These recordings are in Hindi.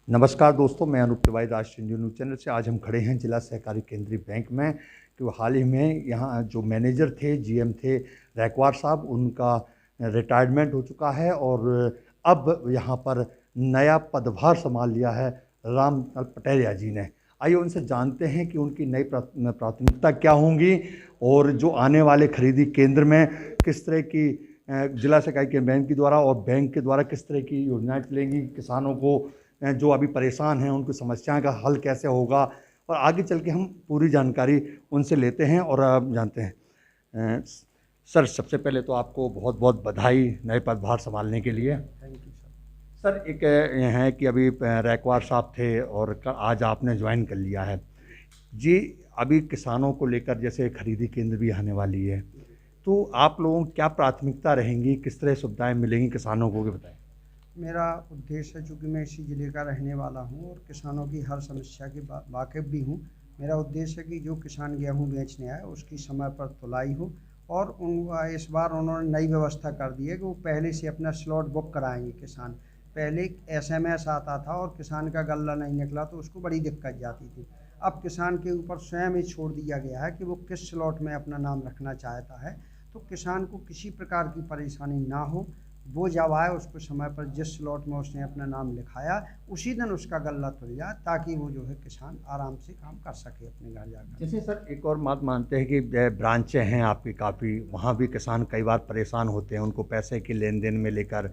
नमस्कार दोस्तों, मैं अनूप तिवारी राष्ट्रीय न्यूज़ चैनल से। आज हम खड़े हैं जिला सहकारी केंद्रीय बैंक में कि हाल ही में यहाँ जो मैनेजर थे, जीएम थे रैकवार साहब, उनका रिटायरमेंट हो चुका है और अब यहाँ पर नया पदभार संभाल लिया है रामलाल पटेरिया जी ने। आइए उनसे जानते हैं कि उनकी नई प्राथमिकता क्या होंगी और जो आने वाले खरीदी केंद्र में किस तरह की जिला सहकारी केंद्र बैंक के द्वारा और बैंक के द्वारा किस तरह की योजनाएं चलेंगी, किसानों को जो अभी परेशान हैं उनकी समस्याओं का हल कैसे होगा, और आगे चल के हम पूरी जानकारी उनसे लेते हैं और जानते हैं। सर, सबसे पहले तो आपको बहुत बहुत बधाई नए पदभार संभालने के लिए। Thank you sir. सर, एक है कि अभी रैकवार साहब थे और आज आपने ज्वाइन कर लिया है जी। अभी किसानों को लेकर जैसे खरीदी केंद्र भी आने वाली है, तो आप लोगों की क्या प्राथमिकता रहेंगी, किस तरह सुविधाएं मिलेंगी किसानों को, बताएं। मेरा उद्देश्य है, चूँकि मैं इसी ज़िले का रहने वाला हूँ और किसानों की हर समस्या के वाकिफ़ भी हूँ। मेरा उद्देश्य है कि जो किसान गेहूँ बेचने आए उसकी समय पर तुलाई हो, और इस बार उन्होंने नई व्यवस्था कर दी है कि वो पहले से अपना स्लॉट बुक कराएंगे किसान। पहले एसएमएस आता था और किसान का गल्ला नहीं निकला तो उसको बड़ी दिक्कत जाती थी। अब किसान के ऊपर स्वयं ही छोड़ दिया गया है कि वो किस स्लॉट में अपना नाम रखना चाहता है, तो किसान को किसी प्रकार की परेशानी ना हो। वो जब आए उसको समय पर जिस स्लॉट में उसने अपना नाम लिखाया उसी दिन उसका गल्ला खुल जाए, ताकि वो जो है किसान आराम से काम कर सके अपने घर जाकर। जैसे सर एक और बात मानते हैं कि ब्रांचें हैं आपकी काफ़ी, वहाँ भी किसान कई बार परेशान होते हैं, उनको पैसे के लेन देन में लेकर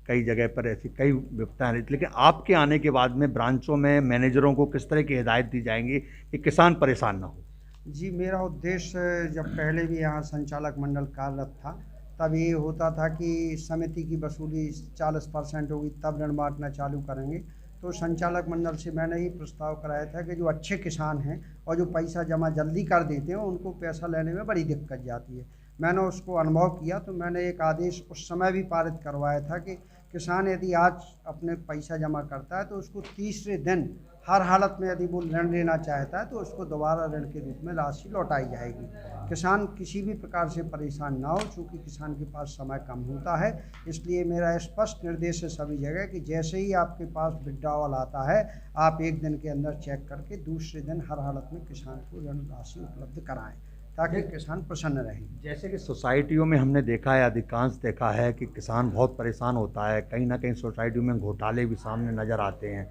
कई जगह पर ऐसी कई विपत्ताएं रहती, लेकिन आपके आने के बाद में ब्रांचों में मैनेजरों को किस तरह की हिदायत दी जाएंगी कि किसान परेशान ना हो। जी, मेरा उद्देश्य जब पहले भी यहाँ संचालक मंडल कार्यरत था तब ये होता था कि समिति की वसूली 40% होगी तब ऋण बांटना चालू करेंगे। तो संचालक मंडल से मैंने ये प्रस्ताव कराया था कि जो अच्छे किसान हैं और जो पैसा जमा जल्दी कर देते हैं उनको पैसा लेने में बड़ी दिक्कत जाती है। मैंने उसको अनुभव किया तो मैंने एक आदेश उस समय भी पारित करवाया था कि किसान यदि आज अपने पैसा जमा करता है तो उसको तीसरे दिन हर हालत में यदि वो ऋण लेना चाहता है तो उसको दोबारा ऋण के रूप में राशि लौटाई जाएगी। किसान किसी भी प्रकार से परेशान ना हो, चूँकि किसान के पास समय कम होता है। इसलिए मेरा स्पष्ट निर्देश है सभी जगह कि जैसे ही आपके पास विड्रॉवल आता है आप एक दिन के अंदर चेक करके दूसरे दिन हर हालत में किसान को ऋण राशि उपलब्ध कराएं, ताकि किसान प्रसन्न रहे। जैसे कि सोसाइटियों में हमने देखा है, अधिकांश देखा है कि किसान बहुत परेशान होता है, कहीं ना कहीं सोसाइटियों में घोटाले भी सामने नज़र आते हैं।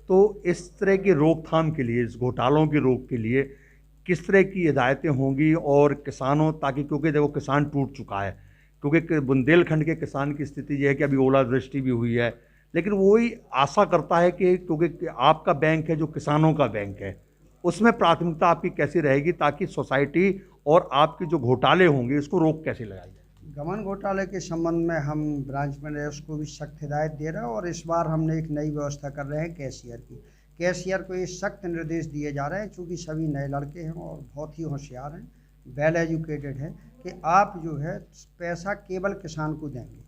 तो इस तरह की रोकथाम के लिए, इस घोटालों की रोक के लिए किस तरह की हिदायतें होंगी और किसानों, ताकि क्योंकि देखो किसान टूट चुका है, क्योंकि बुंदेलखंड के किसान की स्थिति ये है कि अभी ओलावृष्टि भी हुई है, लेकिन वही आशा करता है कि क्योंकि आपका बैंक है जो किसानों का बैंक है, उसमें प्राथमिकता आपकी कैसी रहेगी ताकि सोसाइटी और आपके जो घोटाले होंगे इसको रोक कैसे लगाई जाए। गबन घोटाले के संबंध में हम ब्रांच मैनेजर्स को भी सख्त हिदायत दे रहे हैं, और इस बार हमने एक नई व्यवस्था कर रहे हैं कैशियर की। कैशियर को ये सख्त निर्देश दिए जा रहे हैं, चूँकि सभी नए लड़के हैं और बहुत ही होशियार हैं, वेल एजुकेटेड हैं, कि आप जो है पैसा केवल किसान को देंगे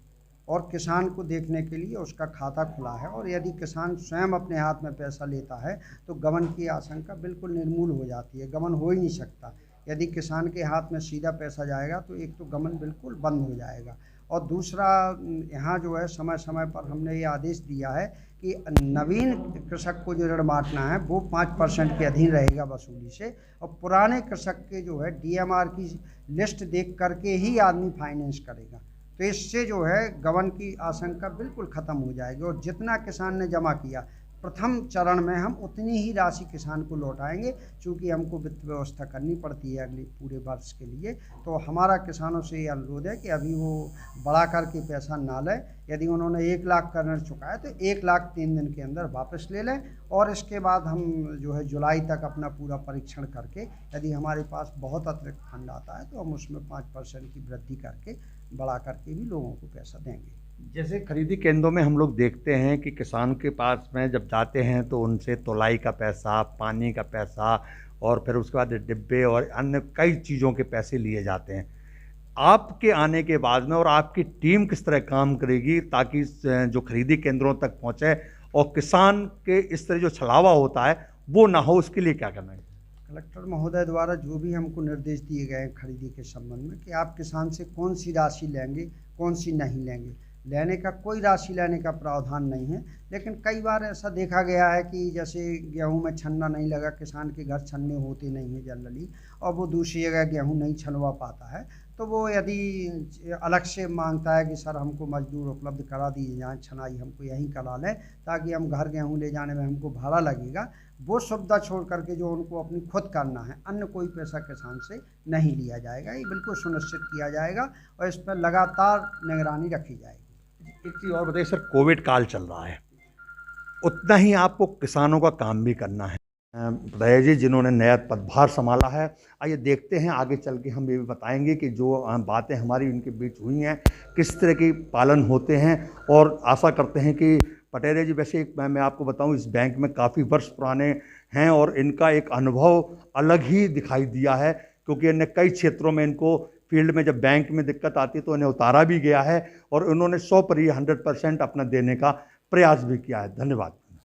और किसान को देखने के लिए उसका खाता खुला है। और यदि किसान स्वयं अपने हाथ में पैसा लेता है तो गबन की आशंका बिल्कुल निर्मूल हो जाती है, गबन हो ही नहीं सकता। यदि किसान के हाथ में सीधा पैसा जाएगा तो एक तो गबन बिल्कुल बंद हो जाएगा, और दूसरा यहाँ जो है समय समय पर हमने ये आदेश दिया है कि नवीन कृषक को जो ऋण बांटना है वो 5% के अधीन रहेगा वसूली से, और पुराने कृषक के जो है डीएमआर की लिस्ट देख करके ही आदमी फाइनेंस करेगा। तो इससे जो है गबन की आशंका बिल्कुल ख़त्म हो जाएगी, और जितना किसान ने जमा किया प्रथम चरण में हम उतनी ही राशि किसान को लौटाएंगे, क्योंकि हमको वित्त व्यवस्था करनी पड़ती है अगले पूरे वर्ष के लिए। तो हमारा किसानों से ये अनुरोध है कि अभी वो बढ़ा करके पैसा ना लें। यदि उन्होंने 1 लाख का ऋण चुकाया तो 1 लाख 3 दिन के अंदर वापस ले लें, और इसके बाद हम जो है जुलाई तक अपना पूरा परीक्षण करके यदि हमारे पास बहुत अतिरिक्त फंड आता है तो हम उसमें 5% की वृद्धि करके बढ़ा करके भी लोगों को पैसा देंगे। जैसे खरीदी केंद्रों में हम लोग देखते हैं कि किसान के पास में जब जाते हैं तो उनसे तोलाई का पैसा, पानी का पैसा और फिर उसके बाद डिब्बे और अन्य कई चीज़ों के पैसे लिए जाते हैं। आपके आने के बाद में और आपकी टीम किस तरह काम करेगी ताकि जो खरीदी केंद्रों तक पहुंचे और किसान के इस तरह जो छलावा होता है वो ना हो, उसके लिए क्या करना है? कलेक्टर महोदय द्वारा जो भी हमको निर्देश दिए गए हैं खरीदी के संबंध में कि आप किसान से कौन सी राशि लेंगे, कौन सी नहीं लेंगे, लेने का कोई राशि लेने का प्रावधान नहीं है। लेकिन कई बार ऐसा देखा गया है कि जैसे गेहूं में छन्ना नहीं लगा, किसान के घर छन्ने होते नहीं हैं जनरली, और वो दूसरी जगह गेहूं नहीं छनवा पाता है, तो वो यदि अलग से मांगता है कि सर हमको मजदूर उपलब्ध करा दीजिए, यहाँ छनाई हमको यहीं करा लें ताकि हम घर गेहूं ले जाने में हमको भाड़ा लगेगा, वो सुविधा छोड़ करके जो उनको अपनी खुद करना है, अन्य कोई पैसा किसान से नहीं लिया जाएगा। ये बिल्कुल सुनिश्चित किया जाएगा और इस पर लगातार निगरानी रखी जाएगी। एक चीज़ और बताइए सर, कोविड काल चल रहा है, उतना ही आपको किसानों का काम भी करना है। रैया जी जिन्होंने नया पदभार संभाला है, आइए देखते हैं आगे चल के हम ये भी बताएंगे कि जो बातें हमारी उनके बीच हुई हैं किस तरह की पालन होते हैं, और आशा करते हैं कि पटेरे जी वैसे मैं आपको बताऊं इस बैंक में काफ़ी वर्ष पुराने हैं और इनका एक अनुभव अलग ही दिखाई दिया है, क्योंकि इन्हें कई क्षेत्रों में इनको फील्ड में जब बैंक में दिक्कत आती है तो इन्हें उतारा भी गया है और उन्होंने 100% अपना देने का प्रयास भी किया है। धन्यवाद।